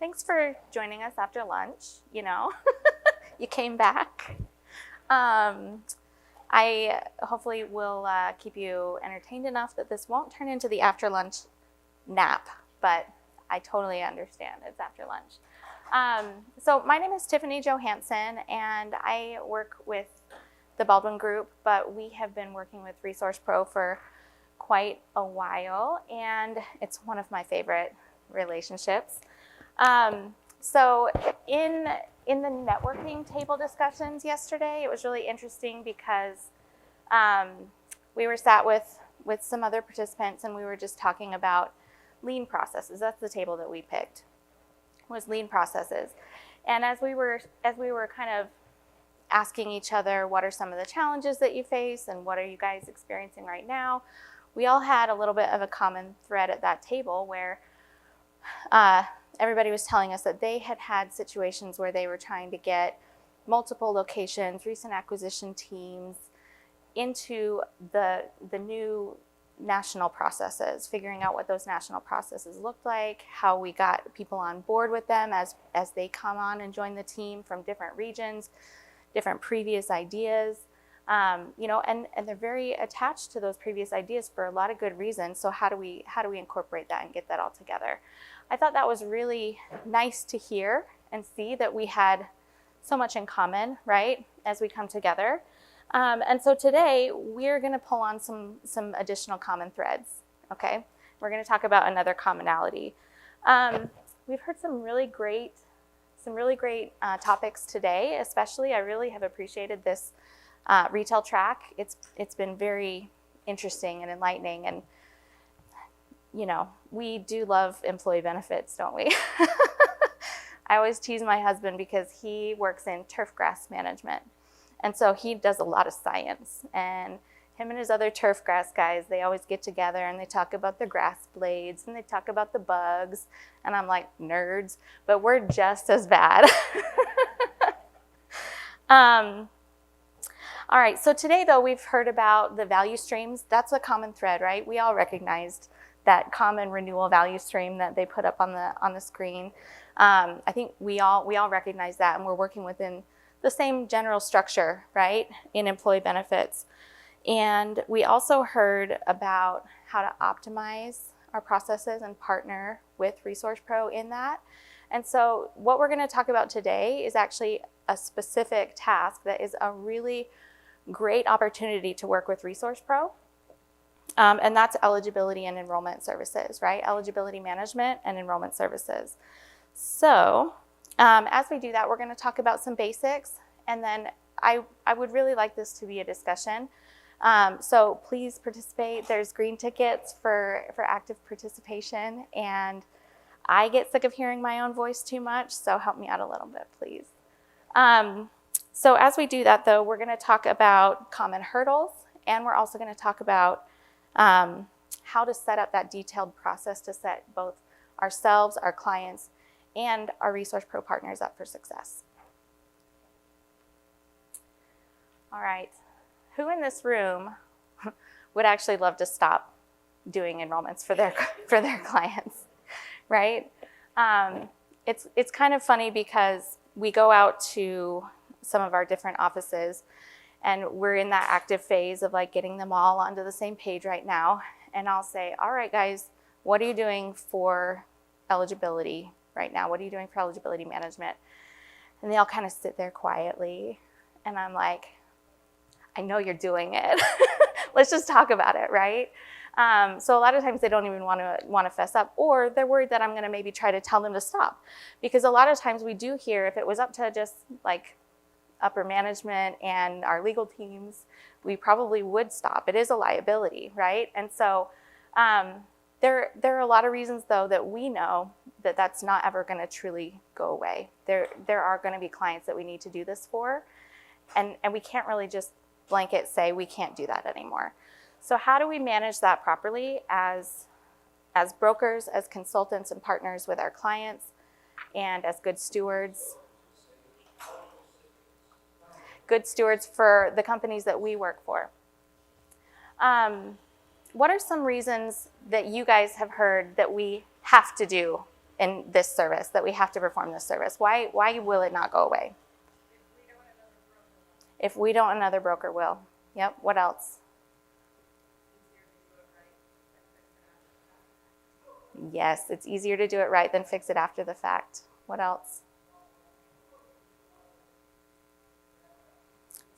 Thanks for joining us after lunch. You came back. I hopefully will keep you entertained enough that this won't turn into the after lunch nap, but I totally understand it's after lunch. So my name is Tiffany Johanson, and I work with the Baldwin Group, but we have been working with ReSource Pro for quite a while, and it's one of my favorite relationships. So in the networking table discussions yesterday, it was really interesting because we were sat with some other participants, and we were just talking about lean processes. That's the table that we picked, was lean processes. And as we were kind of asking each other, what are some of the challenges that you face and what are you guys experiencing right now, we all had a little bit of a common thread at that table where everybody was telling us that they had situations where they were trying to get multiple locations, recent acquisition teams into the new national processes, figuring out what those national processes looked like, how we got people on board with them as they come on and join the team from different regions, different previous ideas, and they're very attached to those previous ideas for a lot of good reasons. So how do we incorporate that and get that all together? I thought that was really nice to hear and see that we had so much in common, right, as we come together. And so today we're going to pull on some additional common threads. Okay, we're going to talk about another commonality. We've heard some really great topics today. Especially, I really have appreciated this retail track. It's been very interesting and enlightening, and we do love employee benefits, don't we? I always tease my husband because he works in turf grass management. And so he does a lot of science, and him and his other turf grass guys, they always get together and they talk about the grass blades and they talk about the bugs. And I'm like, nerds, but we're just as bad. All right, so today though, we've heard about the value streams. That's a common thread, right? We all recognized that common renewal value stream that they put up on the screen. I think we all recognize that, and we're working within the same general structure, right, in employee benefits. And we also heard about how to optimize our processes and partner with ReSource Pro in that. And so what we're going to talk about today is actually a specific task that is a really great opportunity to work with ReSource Pro. And that's eligibility and enrollment services, right? Eligibility management and enrollment services. So as we do that, we're going to talk about some basics, and then I would really like this to be a discussion. So please participate. There's green tickets for active participation, and I get sick of hearing my own voice too much, so help me out a little bit, please. So as we do that, though, we're going to talk about common hurdles, and we're also going to talk about how to set up that detailed process to set both ourselves, our clients, and our ReSource Pro partners up for success. All right, who in this room would actually love to stop doing enrollments for their clients, right? It's kind of funny because we go out to some of our different offices, and we're in that active phase of like getting them all onto the same page right now. And I'll say, all right, guys, what are you doing for eligibility right now? What are you doing for eligibility management? And they all kind of sit there quietly. And I'm like, I know you're doing it. Let's just talk about it, right? So a lot of times they don't even want to fess up, or they're worried that I'm going to maybe try to tell them to stop. Because a lot of times we do hear, if it was up to just like upper management and our legal teams, we probably would stop. It is a liability, right? And so there are a lot of reasons, though, that we know that that's not ever going to truly go away. There are going to be clients that we need to do this for, and we can't really just blanket say we can't do that anymore. So how do we manage that properly as brokers, as consultants and partners with our clients, and as good stewards for the companies that we work for? What are some reasons that you guys have heard that we have to do in this service, that we have to perform this service? Why will it not go away? If we don't, another broker will. Yep, what else? Yes, it's easier to do it right than fix it after the fact. What else?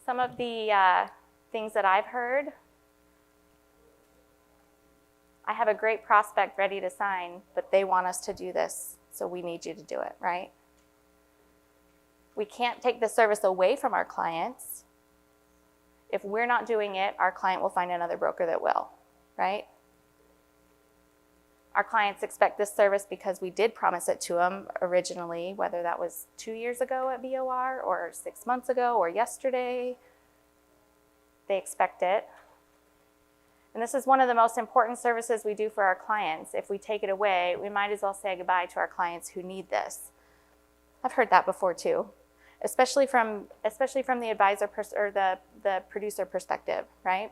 Some of the things that I've heard. I have a great prospect ready to sign, but they want us to do this, so we need you to do it, right? We can't take the service away from our clients. If we're not doing it, our client will find another broker that will, right? Our clients expect this service because we did promise it to them originally, whether that was 2 years ago at BOR or 6 months ago or yesterday. They expect it. And this is one of the most important services we do for our clients. If we take it away, we might as well say goodbye to our clients who need this. I've heard that before too, especially from the advisor or the producer perspective, right?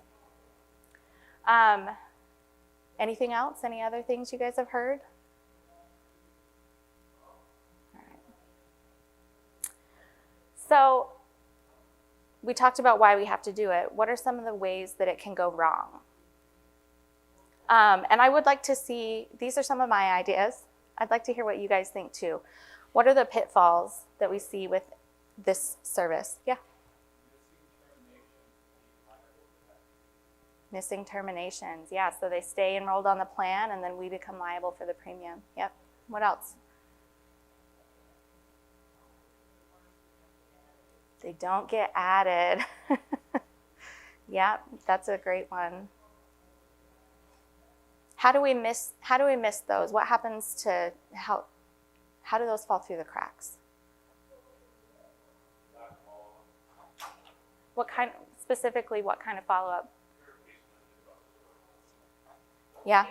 Anything else? Any other things you guys have heard? All right. So we talked about why we have to do it. What are some of the ways that it can go wrong? And I would like to see, these are some of my ideas. I'd like to hear what you guys think too. What are the pitfalls that we see with this service? Yeah. Missing terminations. Yeah, so they stay enrolled on the plan and then we become liable for the premium. Yep. What else? They don't get added. Yep, that's a great one. How do we miss those? What happens to how do those fall through the cracks? Specifically what kind of follow-up? Yeah.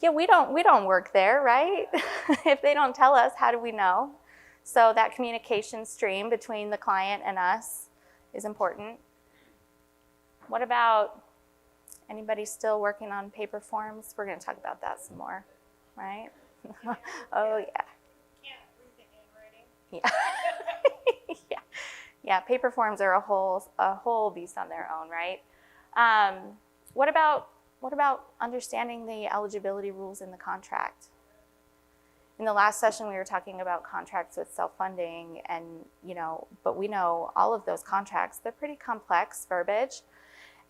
Yeah, we don't work there, right? If they don't tell us, how do we know? So that communication stream between the client and us is important. What about anybody still working on paper forms? We're going to talk about that some more, right? Oh yeah. Can't read the handwriting. Yeah. Yeah, paper forms are a whole beast on their own, right? What about understanding the eligibility rules in the contract? In the last session, we were talking about contracts with self-funding and, but we know all of those contracts, they're pretty complex verbiage,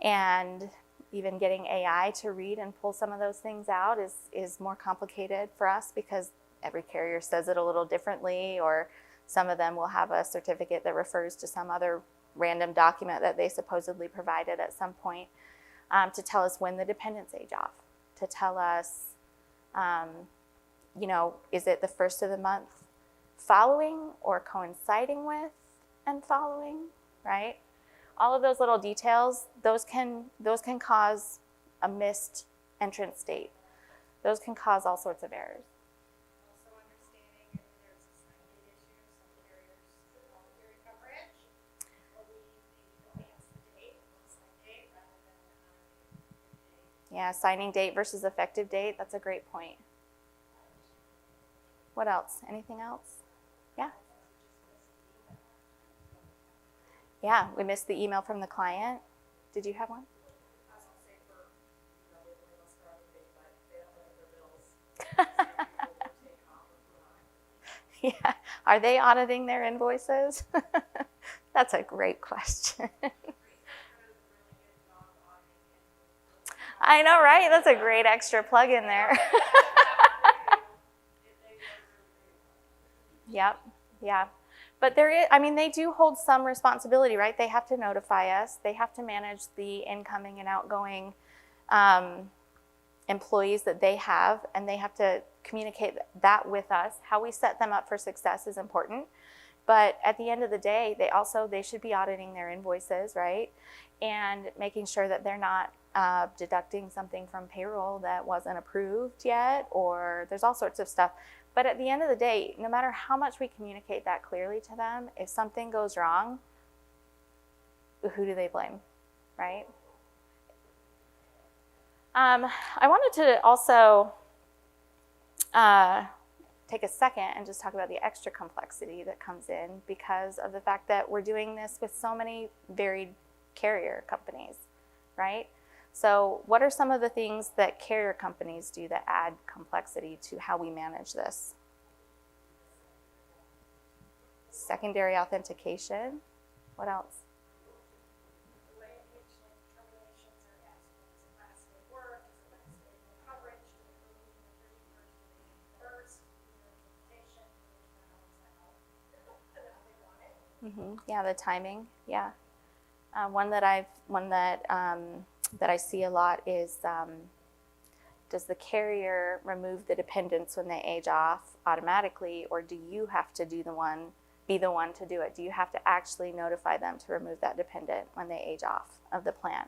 and even getting AI to read and pull some of those things out is more complicated for us because every carrier says it a little differently, or some of them will have a certificate that refers to some other random document that they supposedly provided at some point to tell us when the dependents age off, to tell us, is it the first of the month following or coinciding with and following, right? All of those little details, those can cause a missed entrance date. Those can cause all sorts of errors. Also understanding if there's a sign date issue, some carriers don't carry coverage, or we advance the date, sign date, rather than the date. Yeah, signing date versus effective date, that's a great point. What else? Anything else? Yeah? Yeah, we missed the email from the client. Did you have one? I was going to say they don't look at their bills. Yeah. Are they auditing their invoices? That's a great question. I know, right? That's a great extra plug in there. Yep. Yeah. But they do hold some responsibility, right? They have to notify us. They have to manage the incoming and outgoing employees that they have, and they have to communicate that with us. How we set them up for success is important. But at the end of the day, they should be auditing their invoices, right? And making sure that they're not deducting something from payroll that wasn't approved yet, or there's all sorts of stuff. But at the end of the day, no matter how much we communicate that clearly to them, if something goes wrong, who do they blame, right? I wanted to also take a second and just talk about the extra complexity that comes in because of the fact that we're doing this with so many varied carrier companies, right? So what are some of the things that carrier companies do that add complexity to how we manage this? Secondary authentication. What else? Language, like terminations are asked, is it last day work, is it last day no coverage, do they believe in the 31st, do they implementation, how they want it. Yeah, the timing. Yeah, one that I see a lot is does the carrier remove the dependents when they age off automatically, or do you have to be the one to do it? Do you have to actually notify them to remove that dependent when they age off of the plan?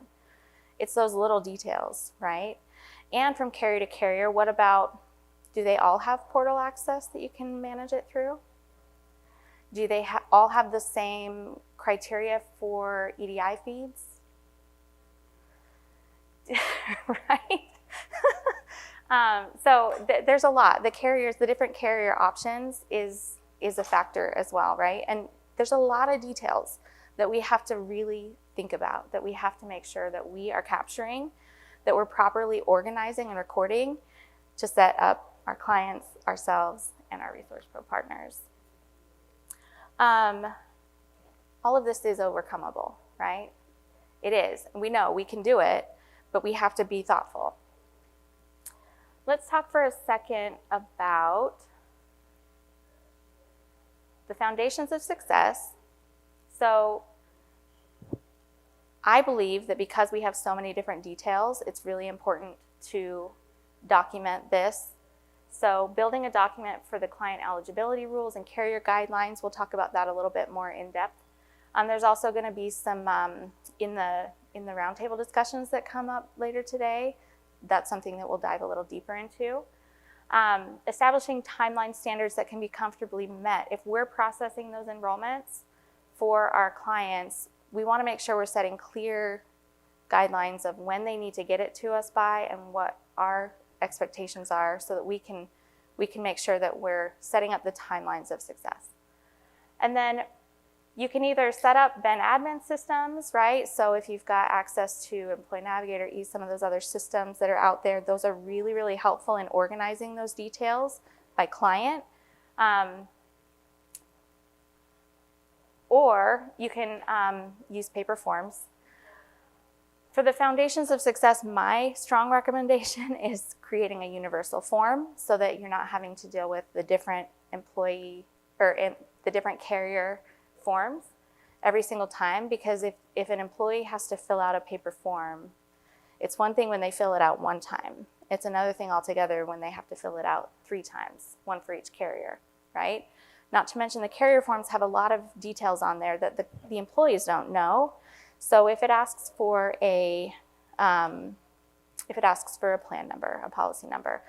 It's those little details, right? And from carrier to carrier, what about, do they all have portal access that you can manage it through? Do they all have the same criteria for EDI feeds? Right? There's a lot. The different carrier options is a factor as well, right? And there's a lot of details that we have to really think about, that we have to make sure that we are capturing, that we're properly organizing and recording to set up our clients, ourselves, and our Resource Pro partners. All of this is overcomable, right? It is. We know we can do it, but we have to be thoughtful. Let's talk for a second about the foundations of success. So I believe that because we have so many different details, it's really important to document this. So building a document for the client eligibility rules and carrier guidelines, we'll talk about that a little bit more in depth. There's also going to be some in the roundtable discussions that come up later today. That's something that we'll dive a little deeper into. Establishing timeline standards that can be comfortably met. If we're processing those enrollments for our clients, we want to make sure we're setting clear guidelines of when they need to get it to us by and what our expectations are, so that we can make sure that we're setting up the timelines of success. And then you can either set up Ben admin systems, right? So if you've got access to Employee Navigator, some of those other systems that are out there, those are really, really helpful in organizing those details by client. Or you can use paper forms. For the foundations of success, my strong recommendation is creating a universal form so that you're not having to deal with the different employee or the different carrier forms every single time, because if an employee has to fill out a paper form, it's one thing when they fill it out one time. It's another thing altogether when they have to fill it out 3 times, one for each carrier, right? Not to mention the carrier forms have a lot of details on there that the employees don't know. So if it asks for a plan number, a policy number,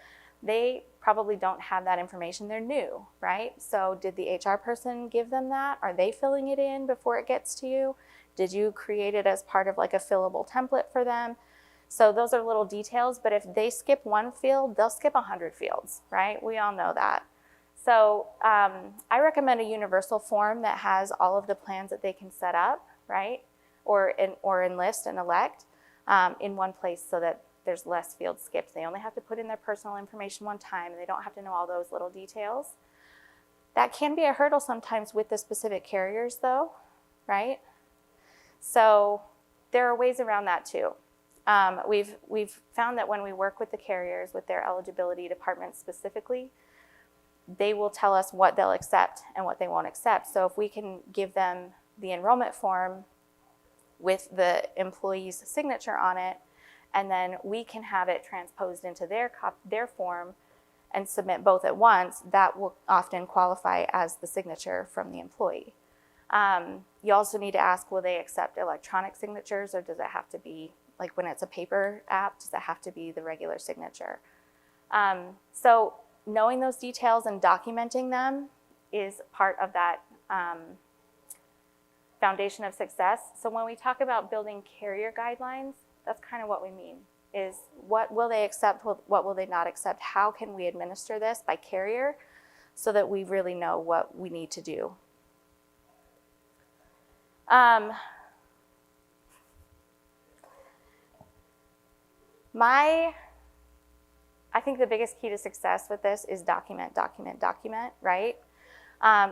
they probably don't have that information. They're new, right? So did the HR person give them that? Are they filling it in before it gets to you? Did you create it as part of like a fillable template for them? So those are little details, but if they skip one field, they'll skip 100 fields, right? We all know that. So I recommend a universal form that has all of the plans that they can set up, right? Or enlist and elect in one place, so that there's less field skips. They only have to put in their personal information one time, and they don't have to know all those little details. That can be a hurdle sometimes with the specific carriers though, right? So there are ways around that too. We've found that when we work with the carriers, with their eligibility departments specifically, they will tell us what they'll accept and what they won't accept. So if we can give them the enrollment form with the employee's signature on it, and then we can have it transposed into their form and submit both at once, that will often qualify as the signature from the employee. You also need to ask, will they accept electronic signatures, or does it have to be, like when it's a paper app, does it have to be the regular signature? So knowing those details and documenting them is part of that foundation of success. So when we talk about building carrier guidelines, that's kind of what we mean, is what will they accept, what will they not accept, how can we administer this by carrier so that we really know what we need to do. I think the biggest key to success with this is document, document, document, right?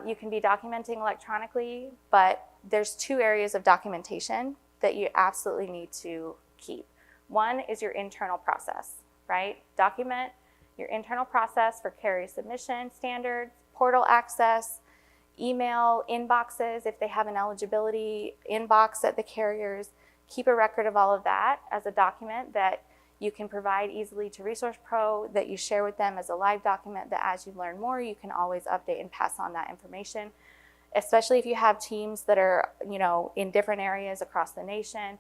You can be documenting electronically, but there's 2 areas of documentation that you absolutely need to keep. One is your internal process, right? Document your internal process for carrier submission standards, portal access, email inboxes if they have an eligibility inbox at the carriers. Keep a record of all of that as a document that you can provide easily to Resource Pro, that you share with them as a live document, that as you learn more, you can always update and pass on that information, especially if you have teams that are, in different areas across the nation.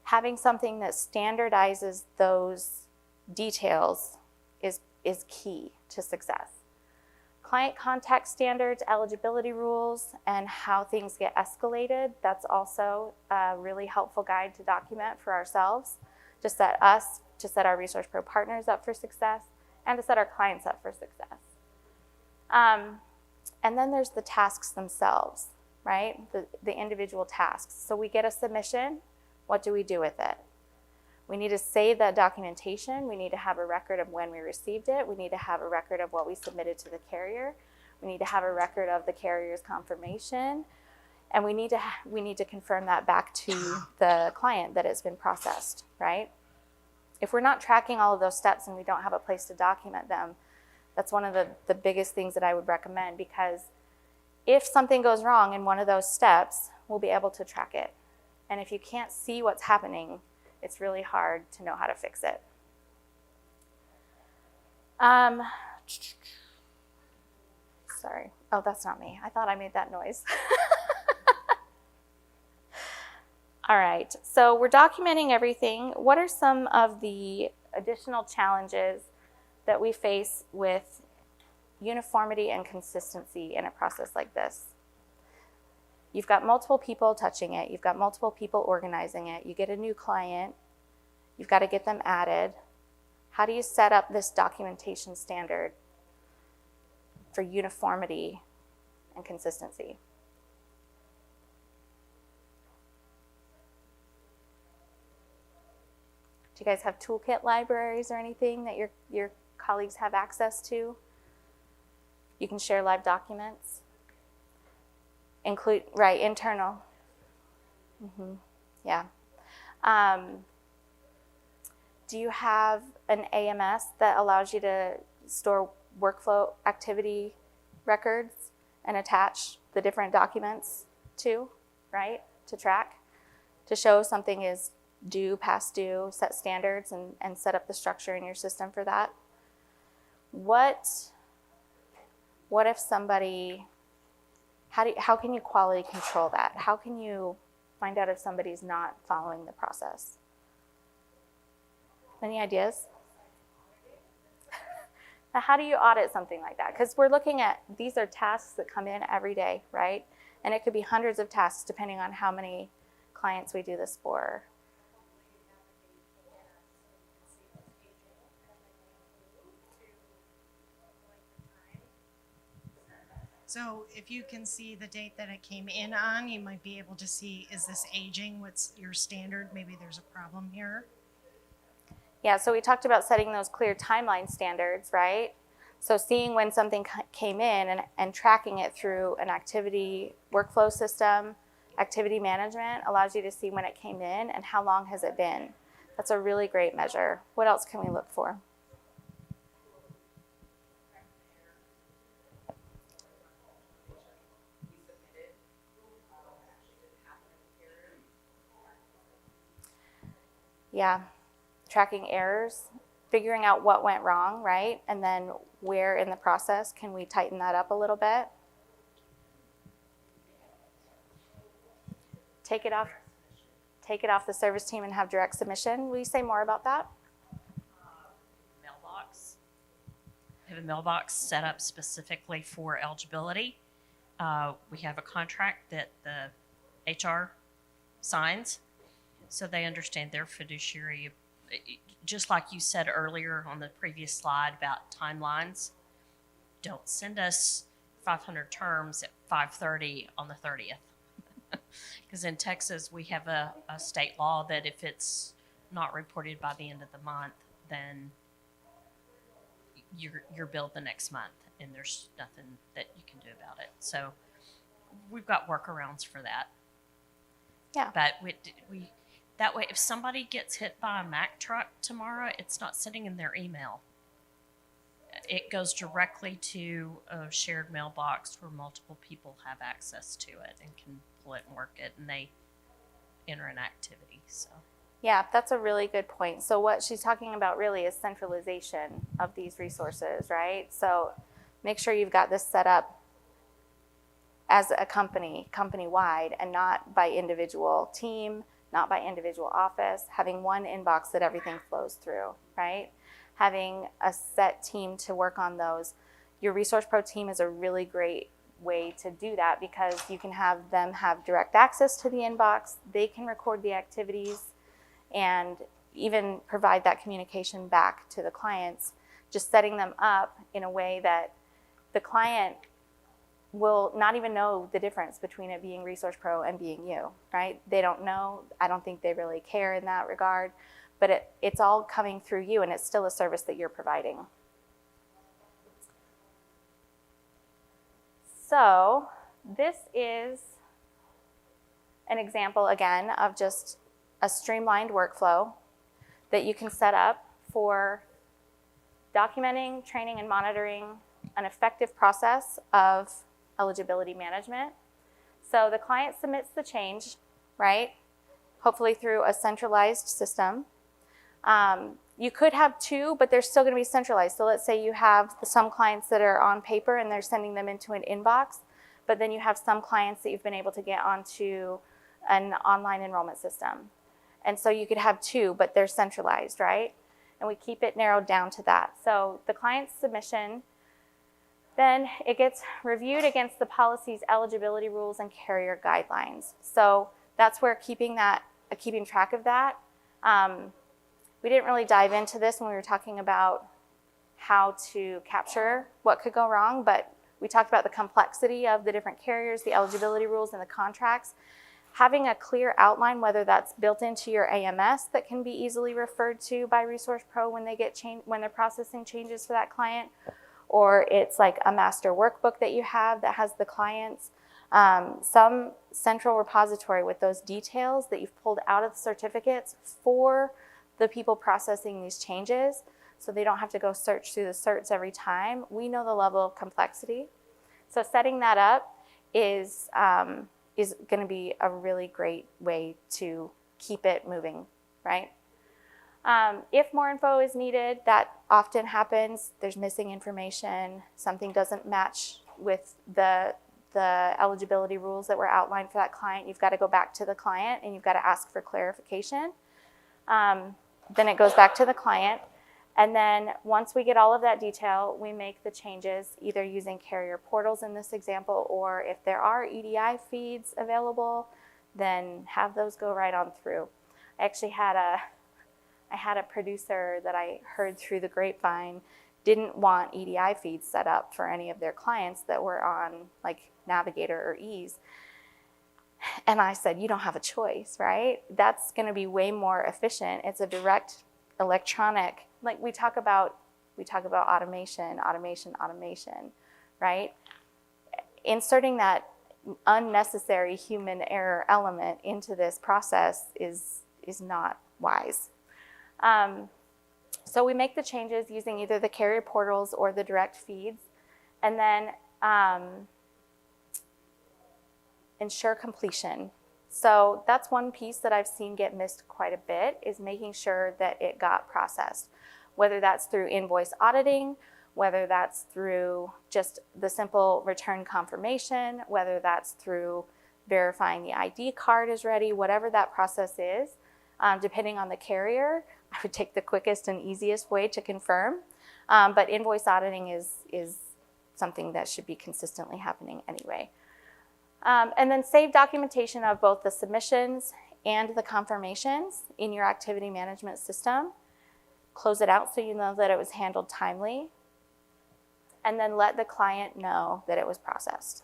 Having something that standardizes those details is key to success. Client contact standards, eligibility rules, and how things get escalated, that's also a really helpful guide to document for ourselves, to set our Resource Pro partners up for success, and to set our clients up for success. And then there's the tasks themselves, right? The individual tasks. So we get a submission, what do we do with it? We need to save that documentation. We need to have a record of when we received it. We need to have a record of what we submitted to the carrier. We need to have a record of the carrier's confirmation. And we need to confirm that back to the client that it's been processed, right? If we're not tracking all of those steps and we don't have a place to document them, that's one of the biggest things that I would recommend, because if something goes wrong in one of those steps, we'll be able to track it. And if you can't see what's happening, it's really hard to know how to fix it. Sorry. Oh, that's not me. I thought I made that noise. All right, so we're documenting everything. What are some of the additional challenges that we face with uniformity and consistency in a process like this? You've got multiple people touching it. You've got multiple people organizing it. You get a new client. You've got to get them added. How do you set up this documentation standard for uniformity and consistency? Do you guys have toolkit libraries or anything that your colleagues have access to? You can share live documents. Include, right, internal. Yeah. Do you have an AMS that allows you to store workflow activity records and attach the different documents to, right, to track, to show something is due, past due, set standards, and set up the structure in your system for that? What if somebody, how can you quality control that? How can you find out if somebody's not following the process? Any ideas? Now, how do you audit something like that? Because we're looking at, these are tasks that come in every day, right? And it could be hundreds of tasks depending on how many clients we do this for. So if you can see the date that it came in on, you might be able to see, is this aging? What's your standard? Maybe there's a problem here. Yeah, so we talked about setting those clear timeline standards, right? So seeing when something came in and tracking it through an activity workflow system, activity management allows you to see when it came in and how long has it been. That's a really great measure. What else can we look for? Yeah, tracking errors, figuring out what went wrong, right? And then where in the process can we tighten that up a little bit? Take it off the service team and have direct submission. Will you say more about that? Mailbox. We have a mailbox set up specifically for eligibility. We have a contract that the HR signs, so they understand their fiduciary. Just like you said earlier on the previous slide about timelines, don't send us 500 terms at 5:30 on the 30th. Because in Texas, we have a state law that if it's not reported by the end of the month, then you're billed the next month, and there's nothing that you can do about it. So we've got workarounds for that. Yeah. But we that way, if somebody gets hit by a Mack truck tomorrow, it's not sitting in their email. It goes directly to a shared mailbox where multiple people have access to it and can pull it and work it, and they enter an activity. So Yeah, that's a really good point. So what she's talking about really is centralization of these resources, right? So make sure you've got this set up as a company-wide, and not by individual team, not by individual office, having one inbox that everything flows through, right? Having a set team to work on those. Your Resource Pro team is a really great way to do that, because you can have them have direct access to the inbox. They can record the activities and even provide that communication back to the clients, just setting them up in a way that the client will not even know the difference between it being Resource Pro and being you, right? They don't know. I don't think they really care in that regard, but it's all coming through you, and it's still a service that you're providing. So this is an example, again, of just a streamlined workflow that you can set up for documenting, training, and monitoring an effective process of eligibility management. So the client submits the change, right? Hopefully through a centralized system. You could have two, but they're still going to be centralized. So let's say you have some clients that are on paper and they're sending them into an inbox, but then you have some clients that you've been able to get onto an online enrollment system. And so you could have two, but they're centralized, right? And we keep it narrowed down to that. So the client's submission, then it gets reviewed against the policy's eligibility rules and carrier guidelines. So that's where keeping track of that. We didn't really dive into this when we were talking about how to capture what could go wrong, but we talked about the complexity of the different carriers, the eligibility rules, and the contracts. Having a clear outline, whether that's built into your AMS that can be easily referred to by Resource Pro when they're processing changes for that client, or it's like a master workbook that you have that has the clients, some central repository with those details that you've pulled out of the certificates for the people processing these changes, so they don't have to go search through the certs every time. We know the level of complexity. So setting that up is going to be a really great way to keep it moving, right? If more info is needed, that often happens. There's missing information. Something doesn't match with the eligibility rules that were outlined for that client. You've got to go back to the client and you've got to ask for clarification. Then it goes back to the client. And then once we get all of that detail, we make the changes either using carrier portals in this example, or if there are EDI feeds available, then have those go right on through. I actually had a producer that I heard through the grapevine didn't want EDI feeds set up for any of their clients that were on like Navigator or Ease. And I said, you don't have a choice, right? That's going to be way more efficient. It's a direct electronic, like we talk about automation, right? Inserting that unnecessary human error element into this process is not wise. So we make the changes using either the carrier portals or the direct feeds, and then ensure completion. So that's one piece that I've seen get missed quite a bit, is making sure that it got processed, whether that's through invoice auditing, whether that's through just the simple return confirmation, whether that's through verifying the ID card is ready, whatever that process is, depending on the carrier. I would take the quickest and easiest way to confirm, but invoice auditing is something that should be consistently happening anyway. And then save documentation of both the submissions and the confirmations in your activity management system. Close it out so you know that it was handled timely. And then let the client know that it was processed.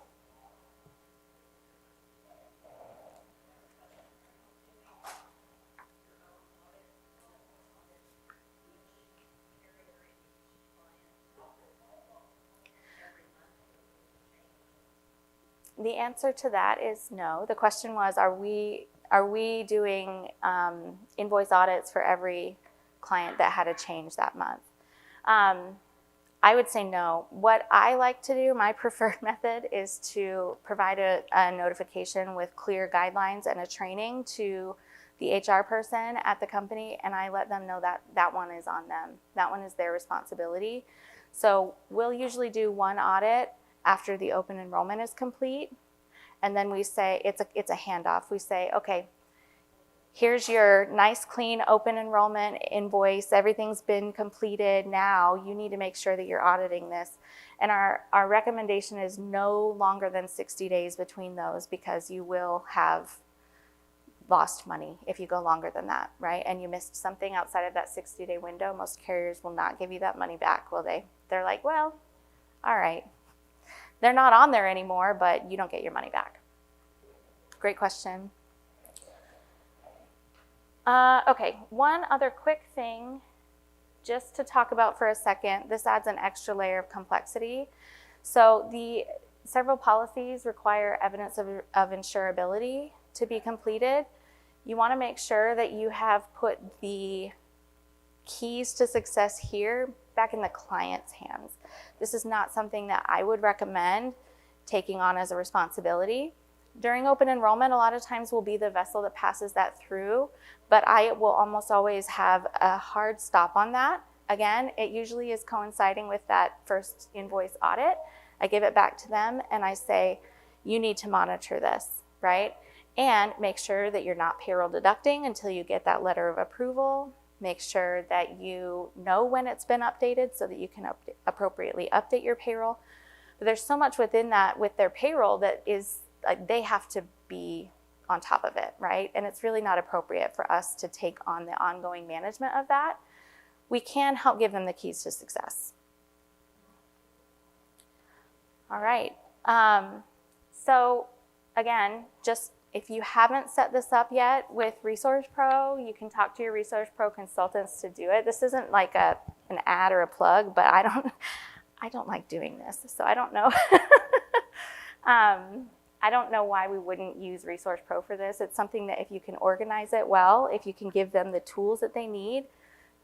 The answer to that is no. The question was, are we doing invoice audits for every client that had a change that month? I would say no. What I like to do, my preferred method, is to provide a notification with clear guidelines and a training to the HR person at the company, and I let them know that that one is on them. That one is their responsibility. So we'll usually do one audit after the open enrollment is complete, and then we say, it's a handoff. We say, okay, here's your nice, clean open enrollment invoice. Everything's been completed. Now you need to make sure that you're auditing this. And our recommendation is no longer than 60 days between those, because you will have lost money if you go longer than that, right? And you missed something outside of that 60-day window. Most carriers will not give you that money back, will they? They're like, well, all right. They're not on there anymore, but you don't get your money back. Great question. Okay, one other quick thing just to talk about for a second. This adds an extra layer of complexity. So the several policies require evidence of insurability to be completed. You want to make sure that you have put the keys to success here back in the client's hands. This is not something that I would recommend taking on as a responsibility. During open enrollment, a lot of times we'll be the vessel that passes that through, but I will almost always have a hard stop on that. Again, it usually is coinciding with that first invoice audit. I give it back to them and I say, you need to monitor this, right? And make sure that you're not payroll deducting until you get that letter of approval. Make sure that you know when it's been updated so that you can appropriately update your payroll. But there's so much within that with their payroll that is, they have to be on top of it, right? And it's really not appropriate for us to take on the ongoing management of that. We can help give them the keys to success. All right. So again, just if you haven't set this up yet with ReSource Pro, you can talk to your ReSource Pro consultants to do it. This isn't like an ad or a plug, but I don't like doing this, so I don't know. I don't know why we wouldn't use ReSource Pro for this. It's something that if you can organize it well, if you can give them the tools that they need,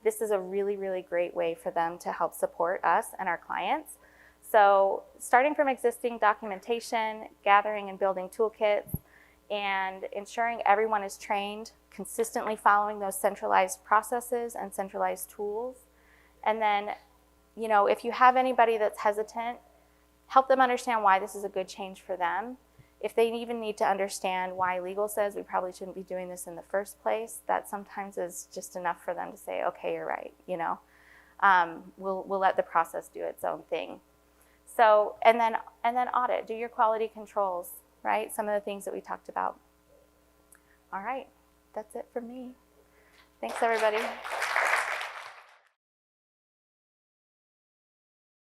this is a really, really great way for them to help support us and our clients. So starting from existing documentation, gathering and building toolkits, and ensuring everyone is trained, consistently following those centralized processes and centralized tools. And then, you know, if you have anybody that's hesitant, help them understand why this is a good change for them. If they even need to understand why legal says we probably shouldn't be doing this in the first place, that sometimes is just enough for them to say, okay, you're right, you know. We'll let the process do its own thing. So, and then audit, do your quality controls, right? Some of the things that we talked about. All right, that's it for me. Thanks, everybody.